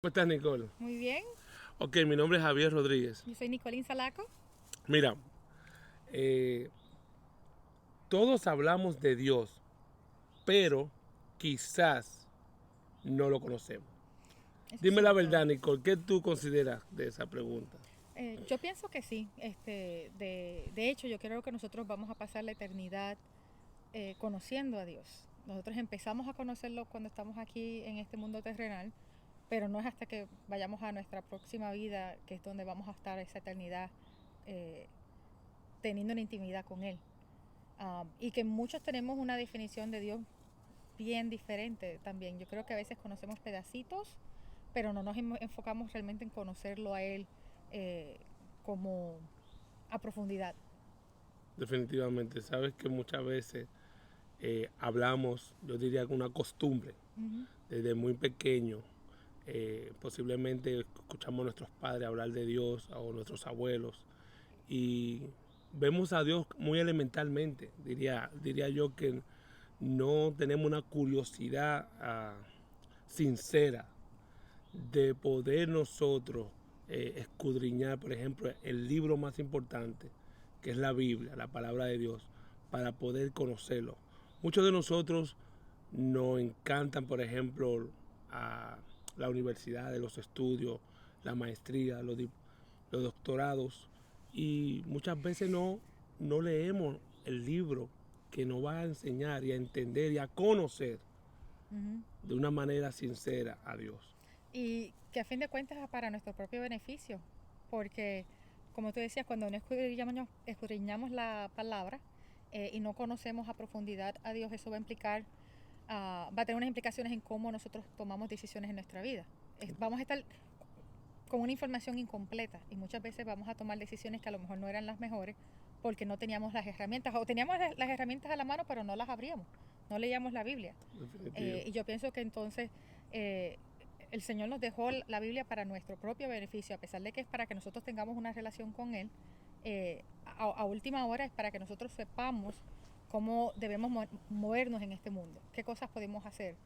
¿Cómo estás, Nicole? Muy bien, Ok, mi nombre es Javier Rodríguez. yo soy Nicolín Salaco. Mira, eh, todos hablamos de Dios, pero quizás no lo conocemos. Eso es Dime la cierto. verdad, Nicole, ¿qué tú consideras de esa pregunta? Yo pienso que sí. De hecho, yo creo que nosotros vamos a pasar la eternidad conociendo a Dios. Nosotros empezamos a conocerlo cuando estamos aquí en este mundo terrenal, pero no es hasta que vayamos a nuestra próxima vida que es donde vamos a estar esa eternidad eh, teniendo una intimidad con Él. Y que muchos tenemos una definición de Dios bien diferente también. Yo creo que a veces conocemos pedacitos, pero no nos enfocamos realmente en conocerlo a Él eh, como a profundidad. Definitivamente, sabes que muchas veces hablamos, yo diría que una costumbre, Ujú. desde muy pequeño. Posiblemente escuchamos a nuestros padres hablar de Dios o nuestros abuelos y vemos a Dios muy elementalmente. Diría yo que no tenemos una curiosidad sincera de poder nosotros escudriñar, por ejemplo, el libro más importante, que es la Biblia, la palabra de Dios, para poder conocerlo. Muchos de nosotros nos encantan, por ejemplo, a la universidad, los estudios, la maestría, los doctorados, y muchas veces no leemos el libro que nos va a enseñar y a entender y a conocer Ujú. de una manera sincera a Dios. Y que a fin de cuentas es para nuestro propio beneficio, porque como tú decías, cuando no escudriñamos la palabra y no conocemos a profundidad a Dios, eso va a implicar, va a tener unas implicaciones en cómo nosotros tomamos decisiones en nuestra vida. Vamos a estar con una información incompleta y muchas veces vamos a tomar decisiones que a lo mejor no eran las mejores porque no teníamos las herramientas o teníamos las herramientas a la mano pero no las abríamos, no leíamos la Biblia. Definitivo. Y yo pienso que entonces eh, el Señor nos dejó la Biblia para nuestro propio beneficio, a pesar de que es para que nosotros tengamos una relación con Él. A última hora es para que nosotros sepamos cómo debemos movernos en este mundo, qué cosas podemos hacer,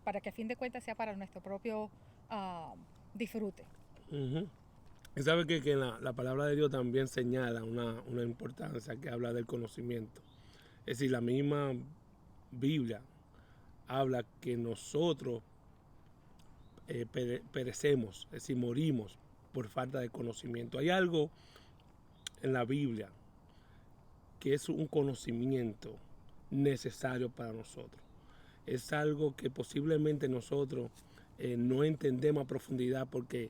para que a fin de cuentas sea para nuestro propio disfrute. Ujú. Y sabe que la palabra de Dios también señala una importancia que habla del conocimiento. Es decir, la misma Biblia habla que nosotros perecemos, es decir, morimos por falta de conocimiento. Hay algo en la Biblia que es un conocimiento necesario para nosotros. Es algo que posiblemente nosotros no entendemos a profundidad porque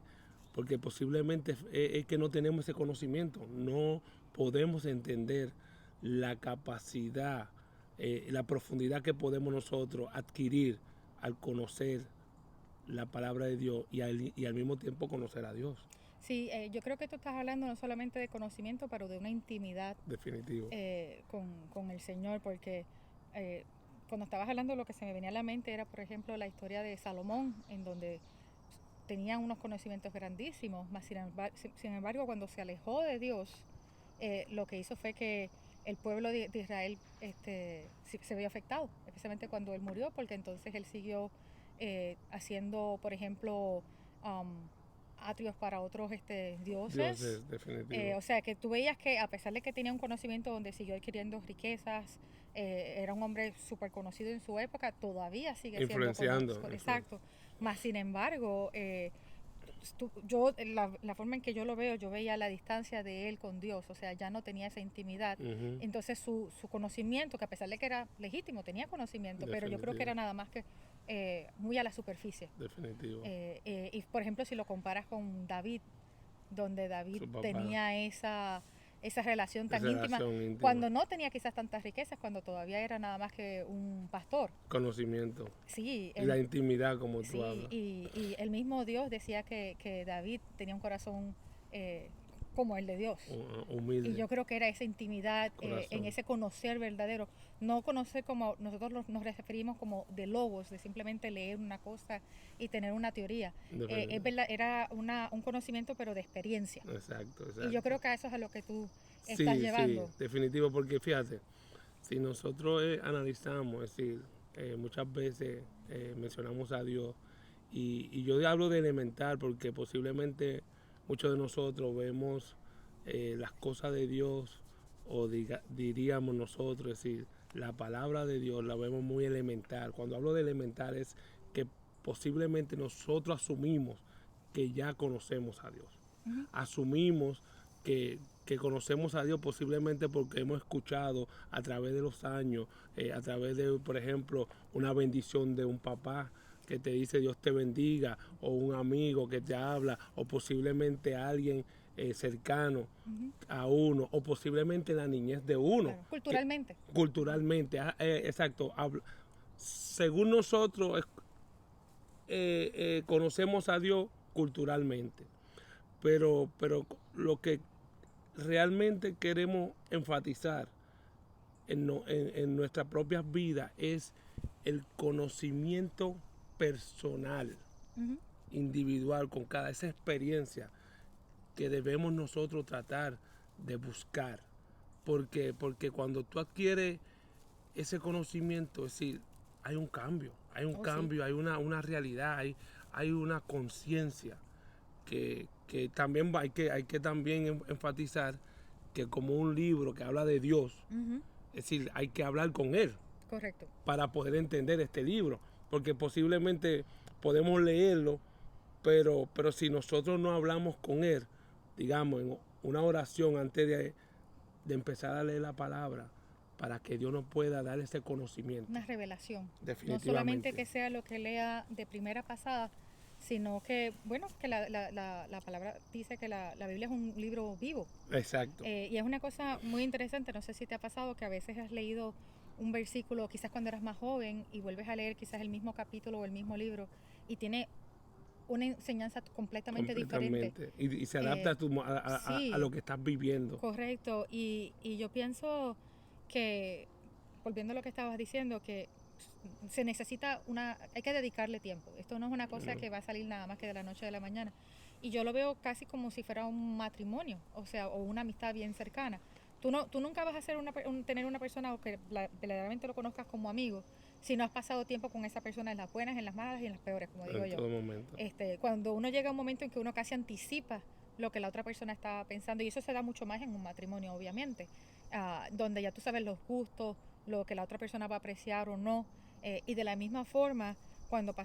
posiblemente es que no tenemos ese conocimiento, no podemos entender la capacidad, la profundidad que podemos nosotros adquirir al conocer la palabra de Dios y al mismo tiempo conocer a Dios. Sí, yo creo que tú estás hablando no solamente de conocimiento, pero de una intimidad Definitivo. con el Señor, porque eh, cuando estabas hablando lo que se me venía a la mente era, por ejemplo, la historia de Salomón, en donde tenía unos conocimientos grandísimos, mas sin embargo cuando se alejó de Dios, lo que hizo fue que el pueblo de Israel se vio afectado, especialmente cuando él murió, porque entonces él siguió haciendo, por ejemplo, um, atrios para otros Dios dioses. es definitivo. O sea, que tú veías que a pesar de que tenía un conocimiento donde siguió adquiriendo riquezas, era un hombre súper conocido en su época, todavía sigue siendo Influenciando. conocido, exacto. Más sin embargo, la forma en que yo lo veo, yo veía la distancia de él con Dios, o sea, ya no tenía esa intimidad. Ujú. Entonces su conocimiento, que a pesar de que era legítimo, tenía conocimiento, pero yo creo que Definitivo. era nada más que muy a la superficie. Definitivo. Y por ejemplo, si lo comparas con David, donde David Su papá. tenía esa relación tan Esa íntima, relación íntima. cuando no tenía quizás tantas riquezas, cuando todavía era nada más que un pastor. Conocimiento. Sí, Y la intimidad, como tú sí, hablas. y el mismo Dios decía que David tenía un corazón eh, como el de Dios. Y Humilde. yo creo que era esa intimidad, en Corazón. ese conocer verdadero. No conocer como nosotros nos referimos como de logos, de simplemente leer una cosa y tener una teoría. Es Definitivo. verdad, era un conocimiento pero de experiencia. Exacto, Y yo exacto. creo que a eso es a lo que tú estás Sí, sí, llevando. definitivo, porque fíjate, si nosotros analizamos, es decir, muchas veces mencionamos a Dios Y yo hablo de elemental porque posiblemente muchos de nosotros vemos las cosas de Dios, o diríamos nosotros, es decir, la palabra de Dios la vemos muy elemental. Cuando hablo de elemental es que posiblemente nosotros asumimos que ya conocemos a Dios. Ujú. Asumimos que conocemos a Dios posiblemente porque hemos escuchado a través de los años, a través de, por ejemplo, una bendición de un papá que te dice Dios te bendiga, o un amigo que te habla, o posiblemente alguien cercano Ujú. a uno, o posiblemente la niñez de uno. Claro, culturalmente. Culturalmente, exacto. Según nosotros conocemos a Dios culturalmente, pero lo que realmente queremos enfatizar en nuestras propias vidas es el conocimiento personal, Ujú. individual, con cada esa experiencia que debemos nosotros tratar de buscar. Porque cuando tú adquieres ese conocimiento, es decir, hay un cambio, Oh, sí. hay una realidad, hay una conciencia que también hay que también enfatizar que como un libro que habla de Dios, Ujú. es decir, hay que hablar con Él Correcto. para poder entender este libro, porque posiblemente podemos leerlo, pero si nosotros no hablamos con Él, digamos, en una oración antes de empezar a leer la palabra, para que Dios nos pueda dar ese conocimiento, Una revelación. No solamente definitivamente. que sea lo que lea de primera pasada, sino que, bueno, que la palabra dice que la Biblia es un libro vivo. Exacto. Y es una cosa muy interesante, no sé si te ha pasado que a veces has leído un versículo quizás cuando eras más joven y vuelves a leer quizás el mismo capítulo o el mismo libro y tiene una enseñanza completamente diferente. Completamente. Y se adapta Eh, a sí, lo que estás viviendo. correcto. Y yo pienso que, volviendo a lo que estabas diciendo, que se necesita hay que dedicarle tiempo. Esto no es una cosa No, que va a salir nada más que de la noche a la mañana. Y yo lo veo casi como si fuera un matrimonio, o sea, o una amistad bien cercana. Tú nunca vas a ser tener una persona que verdaderamente lo conozcas como amigo si no has pasado tiempo con esa persona en las buenas, en las malas y en las peores, como digo en yo. todo momento. Cuando uno llega a un momento en que uno casi anticipa lo que la otra persona está pensando, y eso se da mucho más en un matrimonio, obviamente, donde ya tú sabes los gustos, lo que la otra persona va a apreciar o no, y de la misma forma, cuando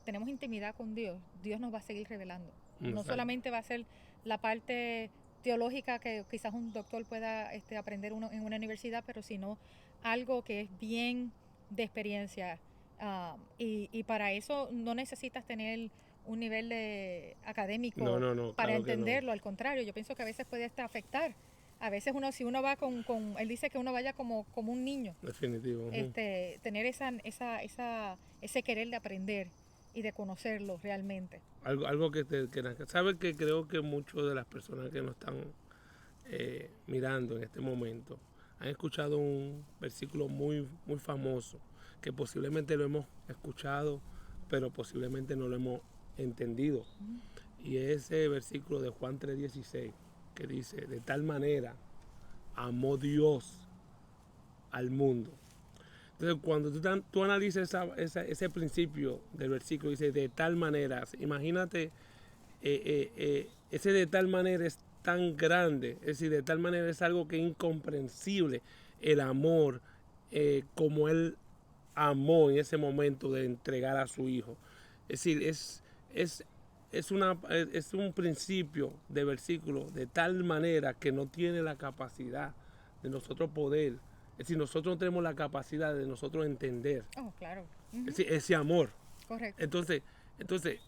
tenemos intimidad con Dios, Dios nos va a seguir revelando. No Exacto. solamente va a ser la parte teológica que quizás un doctor pueda aprender uno en una universidad, pero sino algo que es bien de experiencia. Y para eso no necesitas tener un nivel No, académico no, no, para claro que no. entenderlo, al contrario, yo pienso que a veces puede hasta afectar. A veces si uno va él dice que uno vaya como un niño, Definitivo. tener ese querer de aprender y de conocerlo realmente. Algo sabes que creo que muchas de las personas que nos están mirando en este momento han escuchado un versículo muy famoso, que posiblemente lo hemos escuchado, pero posiblemente no lo hemos entendido. Ujú. Y es ese versículo de Juan 3:16, que dice, de tal manera amó Dios al mundo. Entonces, cuando tú analizas ese principio del versículo, dice de tal manera, imagínate, ese de tal manera es tan grande, es decir, de tal manera es algo que es incomprensible, el amor, como Él amó en ese momento de entregar a su Hijo. Es decir, es, es un principio de versículo de tal manera que no tiene la capacidad de nosotros poder. Es decir, nosotros no tenemos la capacidad de nosotros entender Oh, claro. Ujú. ese amor. Correcto. Entonces,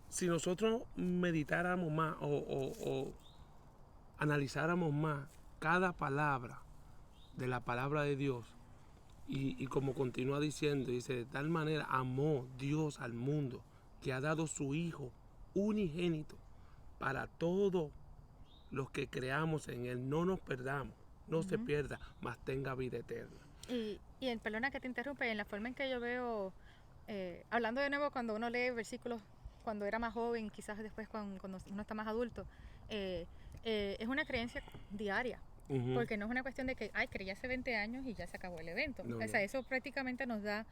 si nosotros meditáramos más o analizáramos más cada palabra de la palabra de Dios, y como continúa diciendo, dice, de tal manera amó Dios al mundo que ha dado su Hijo unigénito para todos los que creamos en Él, no nos perdamos, no se Ujú. pierda, mas tenga vida eterna. Perdona que te interrumpa, en la forma en que yo veo, hablando de nuevo cuando uno lee versículos cuando era más joven, quizás después cuando uno está más adulto, eh, es una creencia diaria, Ujú. porque no es una cuestión de que, ay, creí hace 20 años y ya se acabó el evento. No, O no. sea, eso prácticamente nos da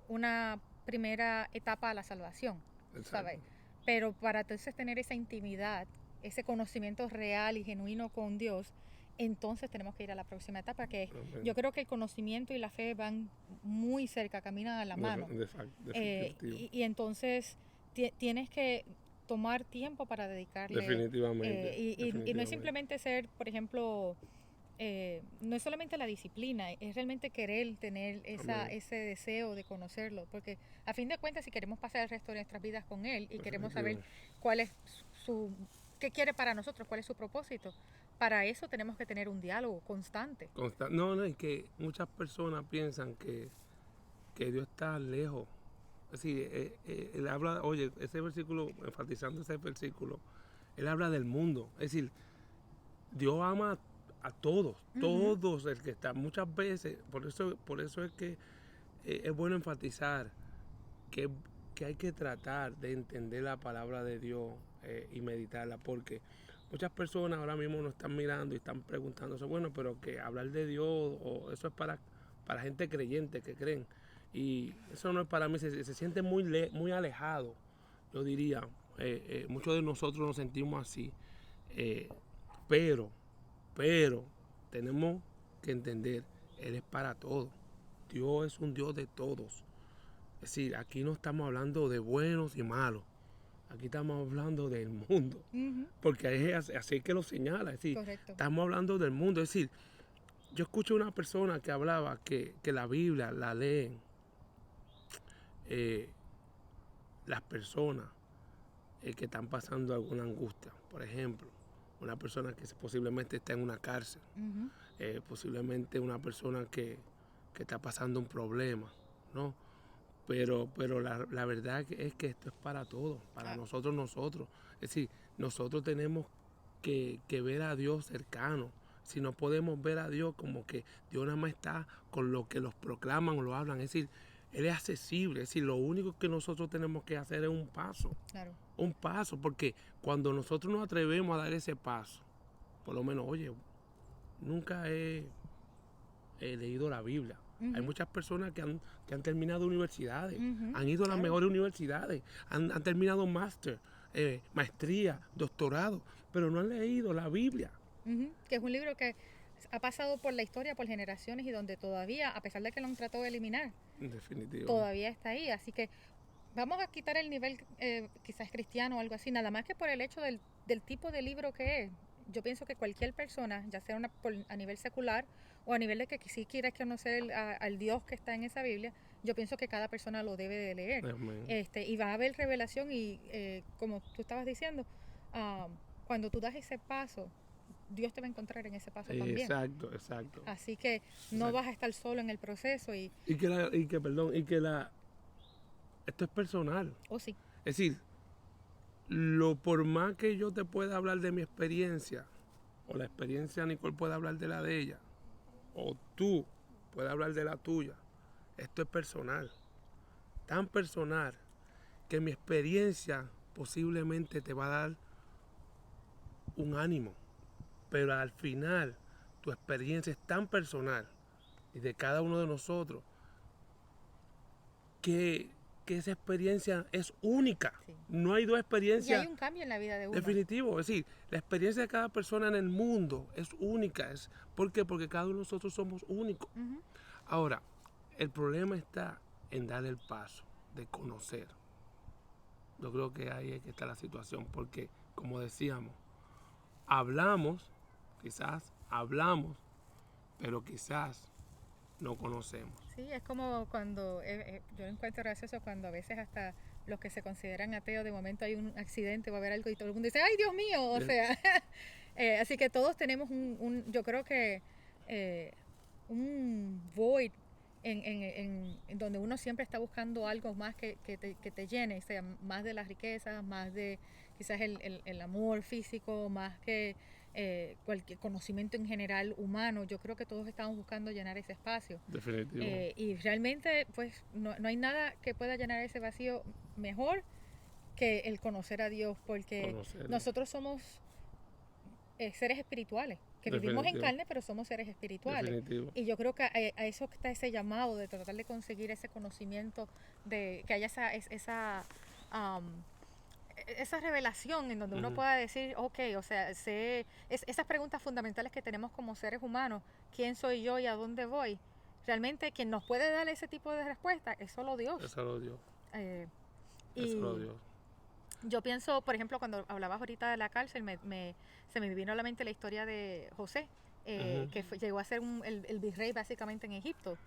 una primera etapa a la salvación. ¿sabes? Pero para entonces tener esa intimidad, ese conocimiento real y genuino con Dios, entonces tenemos que ir a la próxima etapa, que Amén. yo creo que el conocimiento y la fe van muy cerca, caminan a la mano. Definitivo. Y entonces tienes que tomar tiempo para dedicarle. Definitivamente. Y no es simplemente ser, por ejemplo, no es solamente la disciplina, es realmente querer tener ese deseo de conocerlo, porque a fin de cuentas si queremos pasar el resto de nuestras vidas con Él y queremos saber cuál es qué quiere para nosotros, cuál es su propósito, para eso tenemos que tener un diálogo constante. No, es que muchas personas piensan que Dios está lejos. Es decir, él habla, oye, ese versículo, enfatizando ese versículo, él habla del mundo. Es decir, Dios ama a todos, todos el que está. Muchas veces, por eso es que es bueno enfatizar que hay que tratar de entender la palabra de Dios y meditarla, porque muchas personas ahora mismo nos están mirando y están preguntándose, bueno, pero que hablar de Dios, o eso es para gente creyente que creen, y eso no es para mí, se siente muy alejado, yo diría. Muchos de nosotros nos sentimos así, pero tenemos que entender, Él es para todos. Dios es un Dios de todos. Es decir, aquí no estamos hablando de buenos y malos. Aquí estamos hablando del mundo. Porque es así que lo señala. Es decir, estamos hablando del mundo. Es decir, yo escuché una persona que hablaba que la Biblia la leen las personas que están pasando alguna angustia. Por ejemplo, una persona que posiblemente está en una cárcel. Posiblemente una persona que está pasando un problema, ¿no? Pero la verdad es que esto es para todos, para nosotros. Es decir, nosotros tenemos que ver a Dios cercano. Si no podemos ver a Dios como que Dios nada más está con lo que los proclaman o lo hablan. Es decir, Él es accesible. Es decir, lo único que nosotros tenemos que hacer es un paso. Claro. Un paso, porque cuando nosotros nos atrevemos a dar ese paso, por lo menos, oye, nunca he leído la Biblia. Hay muchas personas que han terminado universidades, han ido a las mejores universidades, han terminado máster, maestría, doctorado, pero no han leído la Biblia. Que es un libro que ha pasado por la historia, por generaciones, y donde todavía, a pesar de que lo han tratado de eliminar, definitivo, todavía está ahí. Así que vamos a quitar el nivel quizás cristiano o algo así, nada más que por el hecho del tipo de libro que es. Yo pienso que cualquier persona, ya sea a nivel secular o a nivel de que sí quiera conocer al Dios que está en esa Biblia, yo pienso que cada persona lo debe de leer. Y va a haber revelación y como tú estabas diciendo, cuando tú das ese paso, Dios te va a encontrar en ese paso también. Exacto. Así que no vas a estar solo en el proceso. Esto es personal. Sí. Es decir, por más que yo te pueda hablar de mi experiencia, o la experiencia Nicole pueda hablar de la de ella, o tú puedes hablar de la tuya, esto es personal. Tan personal que mi experiencia posiblemente te va a dar un ánimo, pero al final tu experiencia es tan personal y de cada uno de nosotros que esa experiencia es única. Sí. No hay dos experiencias. Y hay un cambio en la vida de uno. Definitivo. Es decir, la experiencia de cada persona en el mundo es única. ¿Por qué? Porque cada uno de nosotros somos únicos. Ahora, el problema está en dar el paso de conocer. Yo creo que ahí es que está la situación. Porque, como decíamos, quizás hablamos, pero quizás no conocemos. Sí, es como cuando, yo encuentro gracioso cuando a veces hasta los que se consideran ateos, de momento hay un accidente, va a haber algo y todo el mundo dice, ¡ay, Dios mío! O sea, así que todos tenemos yo creo que un void en donde uno siempre está buscando algo más que te llene, o sea, más de las riquezas, más de quizás el amor físico, más que cualquier conocimiento en general humano. Yo creo que todos estamos buscando llenar ese espacio. Definitivo. Y realmente pues no hay nada que pueda llenar ese vacío mejor que el conocer a Dios, porque nosotros somos seres espirituales, que vivimos en carne, pero somos seres espirituales. Definitivo. Y yo creo que a eso está ese llamado de tratar de conseguir ese conocimiento, de que haya esa esa revelación en donde uno pueda decir, ok, o sea, esas preguntas fundamentales que tenemos como seres humanos, ¿quién soy yo y a dónde voy? Realmente quien nos puede dar ese tipo de respuesta es solo Dios. Es solo Dios. Es solo Dios. Yo pienso, por ejemplo, cuando hablabas ahorita de la cárcel, se me vino a la mente la historia de José, que llegó a ser el virrey básicamente en Egipto.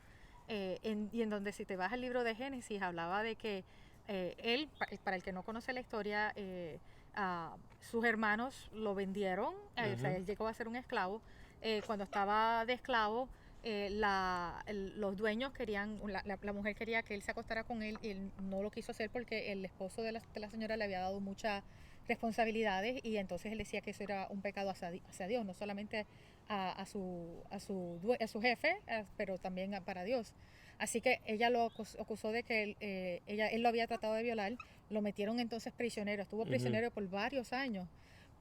Y en donde si te vas al libro de Génesis, hablaba de que él, para el que no conoce la historia, sus hermanos lo vendieron, o sea, él llegó a ser un esclavo. Cuando estaba de esclavo, los dueños querían, la mujer quería que él se acostara con él y él no lo quiso hacer porque el esposo de la señora le había dado muchas responsabilidades y entonces él decía que eso era un pecado hacia Dios, no solamente a su jefe, pero también para Dios. Así que ella lo acusó de que él lo había tratado de violar, lo metieron entonces prisionero, estuvo prisionero por varios años,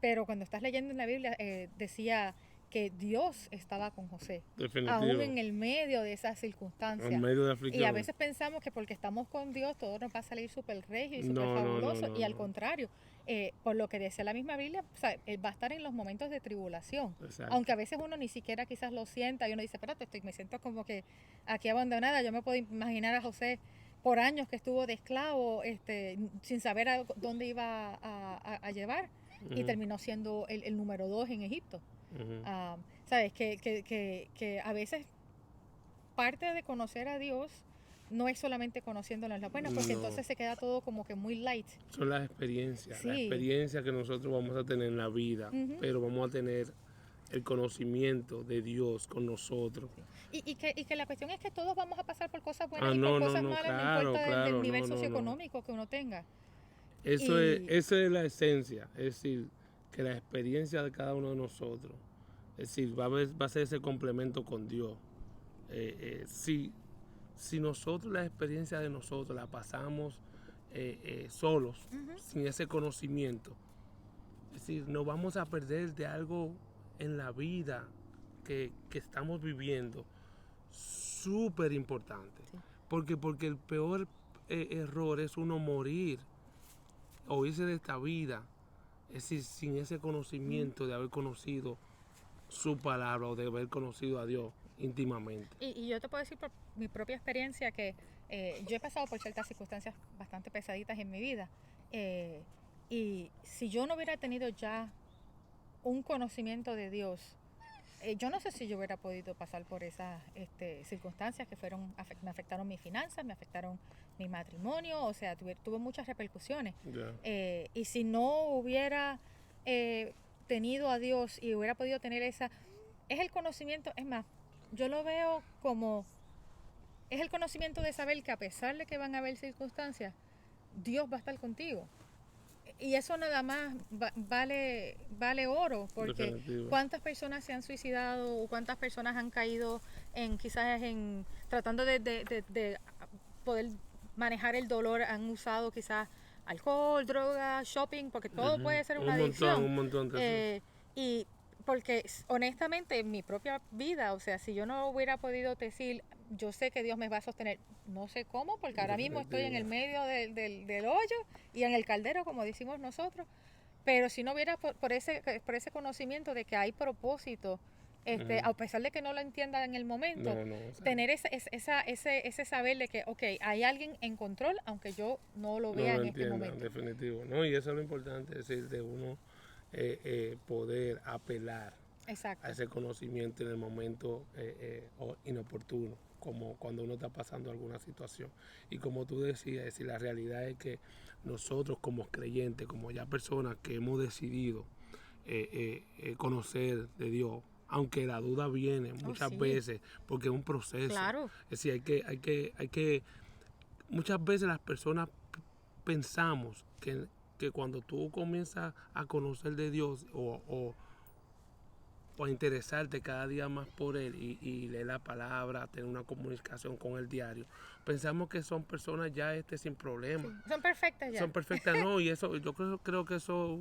pero cuando estás leyendo en la Biblia decía que Dios estaba con José, aún en el medio de esas circunstancias. En medio de aflicción. Y a veces pensamos que porque estamos con Dios todo nos va a salir súper regio y súper fabuloso, y al contrario, por lo que decía la misma Biblia, o sea, Él va a estar en los momentos de tribulación. Exacto. Aunque a veces uno ni siquiera quizás lo sienta y uno dice, espérate, me siento como que aquí abandonada. Yo me puedo imaginar a José por años que estuvo de esclavo, sin saber a dónde iba a llevar, y terminó siendo el número 2 en Egipto. Sabes que a veces parte de conocer a Dios no es solamente conociéndolo en la buena, porque entonces se queda todo como que muy light. Son las experiencias, la experiencia que nosotros vamos a tener en la vida, pero vamos a tener el conocimiento de Dios con nosotros. Y que la cuestión es que todos vamos a pasar por cosas buenas y por cosas malas, no importa el nivel socioeconómico que uno tenga. Esa es la esencia, es decir, que la experiencia de cada uno de nosotros, es decir, va a ser ese complemento con Dios. Si nosotros la experiencia de nosotros la pasamos solos, sin ese conocimiento, es decir, nos vamos a perder de algo en la vida que estamos viviendo súper importante. Sí. Porque el peor error es uno morir o irse de esta vida, es decir, sin ese conocimiento de haber conocido su palabra o de haber conocido a Dios íntimamente. Y yo te puedo decir por mi propia experiencia que yo he pasado por ciertas circunstancias bastante pesaditas en mi vida, y si yo no hubiera tenido ya un conocimiento de Dios, yo no sé si yo hubiera podido pasar por esas circunstancias que me afectaron mis finanzas, me afectaron mi matrimonio, o sea, tuve muchas repercusiones. Yeah. Y si no hubiera tenido a Dios y hubiera podido tener es el conocimiento, es más, yo lo veo como, es el conocimiento de saber que a pesar de que van a haber circunstancias, Dios va a estar contigo. Y eso nada más vale oro, porque definitivo. ¿Cuántas personas se han suicidado o cuántas personas han caído quizás tratando de poder manejar el dolor, han usado quizás alcohol, drogas, shopping, porque todo puede ser una adicción. Un montón de y porque honestamente en mi propia vida, o sea, si yo no hubiera podido decir, yo sé que Dios me va a sostener, no sé cómo, porque ahora mismo estoy en el medio del hoyo y en el caldero, como decimos nosotros, pero si no hubiera por ese conocimiento de que hay propósito, a pesar de que no lo entienda en el momento, o sea, tener ese saber de que, okay, hay alguien en control, aunque yo no lo vea en este momento. Definitivo, ¿no? Y eso es lo importante, es decir, de uno poder apelar a ese conocimiento en el momento inoportuno, como cuando uno está pasando alguna situación. Y como tú decías, es decir, la realidad es que nosotros como creyentes, como ya personas que hemos decidido conocer de Dios, aunque la duda viene muchas veces, porque es un proceso. Claro. Es decir, hay que muchas veces las personas pensamos que cuando tú comienzas a conocer de Dios o a interesarte cada día más por Él y leer la palabra, tener una comunicación con Él diario, pensamos que son personas ya sin problemas. Sí, son perfectas ya. Son perfectas, no, y eso yo creo que eso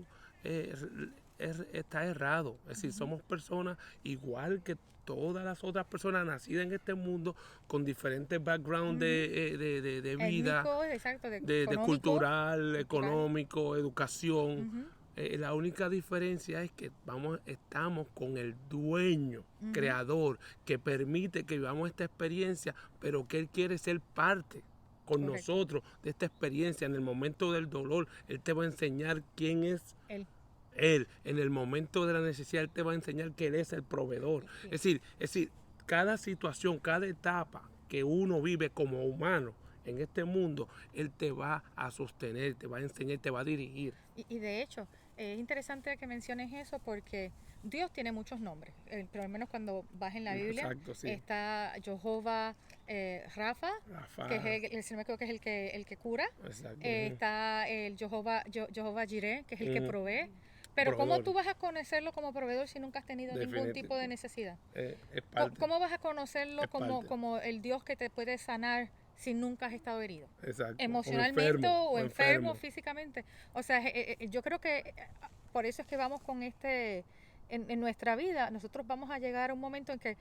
está errado. Es decir, somos personas igual que todas las otras personas nacidas en este mundo con diferentes backgrounds de vida, étnico, exacto, de cultural, económico, educación. La única diferencia es que estamos con el dueño, creador, que permite que vivamos esta experiencia, pero que Él quiere ser parte con nosotros de esta experiencia. En el momento del dolor, Él te va a enseñar quién es Él. En el momento de la necesidad, Él te va a enseñar que Él es el proveedor. Es decir, cada situación, cada etapa que uno vive como humano en este mundo, Él te va a sostener, te va a enseñar, te va a dirigir. Y de hecho, es interesante que menciones eso porque Dios tiene muchos nombres. Por lo menos cuando vas en la Biblia, está Jehová Rafa, que es si no me equivoco, que es el que cura. Está el Jehová Jireh, que es el que provee. Pero ¿cómo tú vas a conocerlo como proveedor si nunca has tenido ningún tipo de necesidad? ¿Cómo vas a conocerlo como el Dios que te puede sanar si nunca has estado herido? Exacto. Emocionalmente o enfermo físicamente. O sea, yo creo que por eso es que vamos con en nuestra vida, nosotros vamos a llegar a un momento en que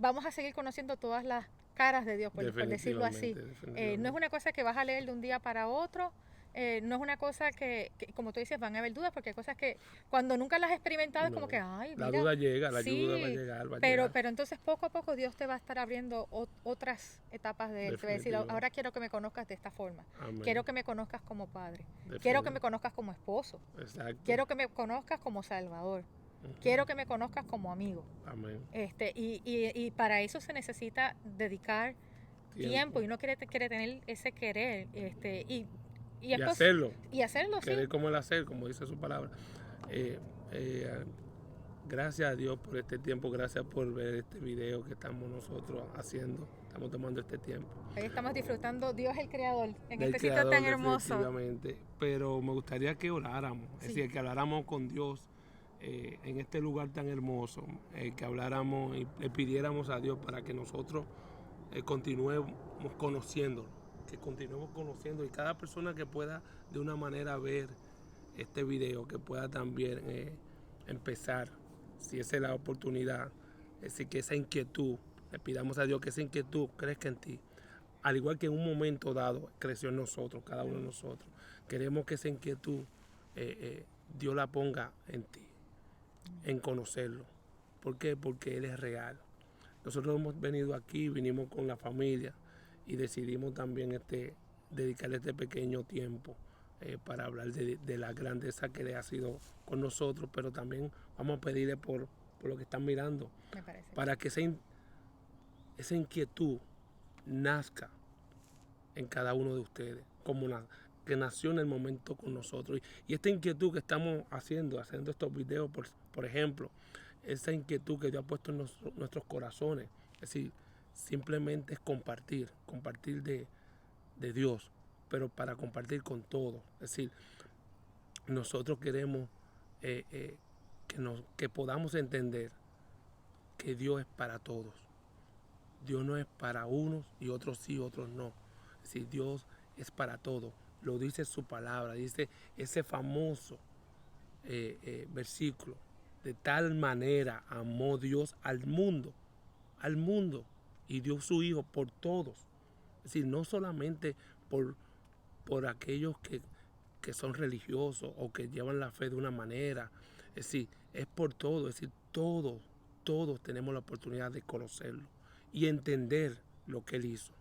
vamos a seguir conociendo todas las caras de Dios, por decirlo así. No es una cosa que vas a leer de un día para otro. No es una cosa que, como tú dices, van a haber dudas, porque hay cosas que cuando nunca las has experimentado es como que, ay, mira. La duda llega, la ayuda va a llegar. Pero entonces poco a poco Dios te va a estar abriendo otras etapas de Él. Te va a decir, ahora quiero que me conozcas de esta forma. Amén. Quiero que me conozcas como padre. Quiero que me conozcas como esposo. Exacto. Quiero que me conozcas como salvador. Quiero que me conozcas como amigo. Amén. Y para eso se necesita dedicar tiempo. Y uno quiere tener ese querer. Y hacerlo. Querer como Él hacer, como dice su palabra. Gracias a Dios por este tiempo, gracias por ver este video que estamos nosotros haciendo. Estamos tomando este tiempo. Hoy estamos disfrutando Dios el Creador en este sitio tan hermoso. Definitivamente. Pero me gustaría que oráramos, es decir, que habláramos con Dios en este lugar tan hermoso, que habláramos y le pidiéramos a Dios para que nosotros continuemos conociéndolo. Que continuemos conociendo, y cada persona que pueda de una manera ver este video, que pueda también empezar, si esa es la oportunidad, es decir, que esa inquietud, le pidamos a Dios que esa inquietud crezca en ti, al igual que en un momento dado creció en nosotros, cada uno de nosotros. Queremos que esa inquietud Dios la ponga en ti, en conocerlo. ¿Por qué? Porque Él es real. Nosotros hemos venido aquí, vinimos con la familia, y decidimos también dedicarle este pequeño tiempo para hablar de la grandeza que le ha sido con nosotros, pero también vamos a pedirle por lo que están mirando, para que esa inquietud nazca en cada uno de ustedes, como que nació en el momento con nosotros. Y esta inquietud que estamos haciendo estos videos, por ejemplo, esa inquietud que Dios ha puesto en nuestros corazones, es decir, simplemente es compartir de Dios, pero para compartir con todos. Es decir, nosotros queremos que podamos entender que Dios es para todos. Dios no es para unos y otros sí, otros no. Es decir, Dios es para todos. Lo dice su palabra, dice ese famoso versículo: de tal manera amó Dios al mundo, y dio su Hijo por todos. Es decir, no solamente por aquellos que son religiosos o que llevan la fe de una manera. Es decir, es por todos. Es decir, todos tenemos la oportunidad de conocerlo y entender lo que Él hizo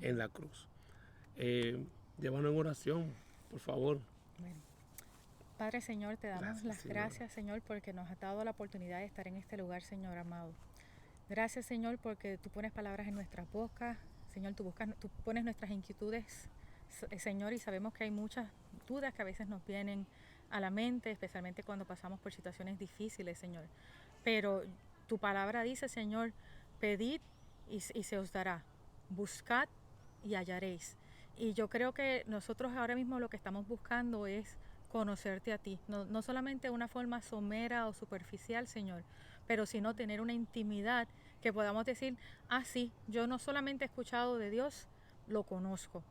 en la cruz. Llévanos en oración, por favor. Bueno. Padre Señor, te damos las gracias, Señor, porque nos has dado la oportunidad de estar en este lugar, Señor amado. Gracias, Señor, porque tú pones palabras en nuestras bocas. Señor, tú pones nuestras inquietudes, Señor, y sabemos que hay muchas dudas que a veces nos vienen a la mente, especialmente cuando pasamos por situaciones difíciles, Señor. Pero tu palabra dice, Señor, pedid y se os dará, buscad y hallaréis. Y yo creo que nosotros ahora mismo lo que estamos buscando es conocerte a ti, no solamente de una forma somera o superficial, Señor, pero sino tener una intimidad que podamos decir, sí, yo no solamente he escuchado de Dios, lo conozco.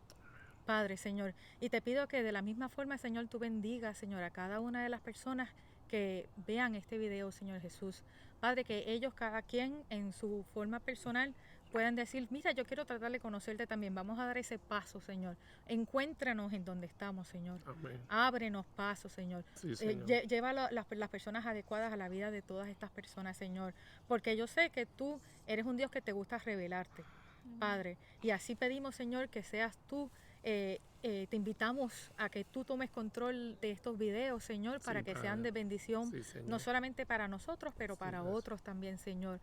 Padre, Señor. Y te pido que de la misma forma, Señor, tú bendigas, Señor, a cada una de las personas que vean este video, Señor Jesús. Padre, que ellos, cada quien en su forma personal, puedan decir, mira, yo quiero tratar de conocerte también. Vamos a dar ese paso, Señor. Encuéntranos en donde estamos, Señor. Amén. Ábrenos paso, Señor. Sí, Señor. Lleva las personas adecuadas a la vida de todas estas personas, Señor. Porque yo sé que tú eres un Dios que te gusta revelarte, Padre. Y así pedimos, Señor, que seas tú. Te invitamos a que tú tomes control de estos videos, Señor, para Sí, que Padre. sean de bendición, Sí, Señor. no solamente para nosotros, pero Sí, para gracias. otros también, Señor.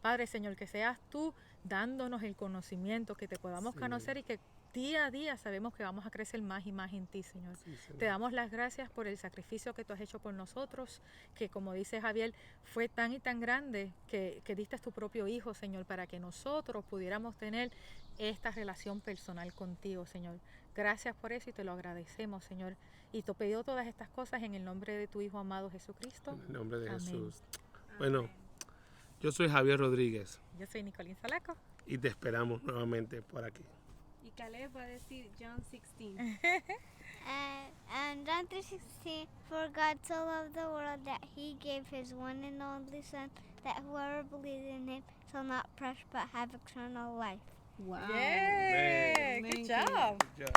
Padre, Señor, que seas tú dándonos el conocimiento, que te podamos Sí. conocer y que día a día sabemos que vamos a crecer más y más en ti, Señor. Sí, Señor. Te damos las gracias por el sacrificio que tú has hecho por nosotros, que como dice Javier, fue tan y tan grande que diste tu propio Hijo, Señor, para que nosotros pudiéramos tener esta relación personal contigo, Señor. Gracias por eso y te lo agradecemos, Señor. Y te pido todas estas cosas en el nombre de tu Hijo amado Jesucristo. En el nombre de Amén. Jesús. Bueno, yo soy Javier Rodríguez Yo soy Nicolín Salaco. y te esperamos nuevamente por aquí. Y Caleb va a decir John 16. And John 3:16, for God so loved the world that he gave his one and only Son, that whoever believes in him shall not perish but have eternal life. Wow. Yay! Amen, Good Caleb. job. Good job.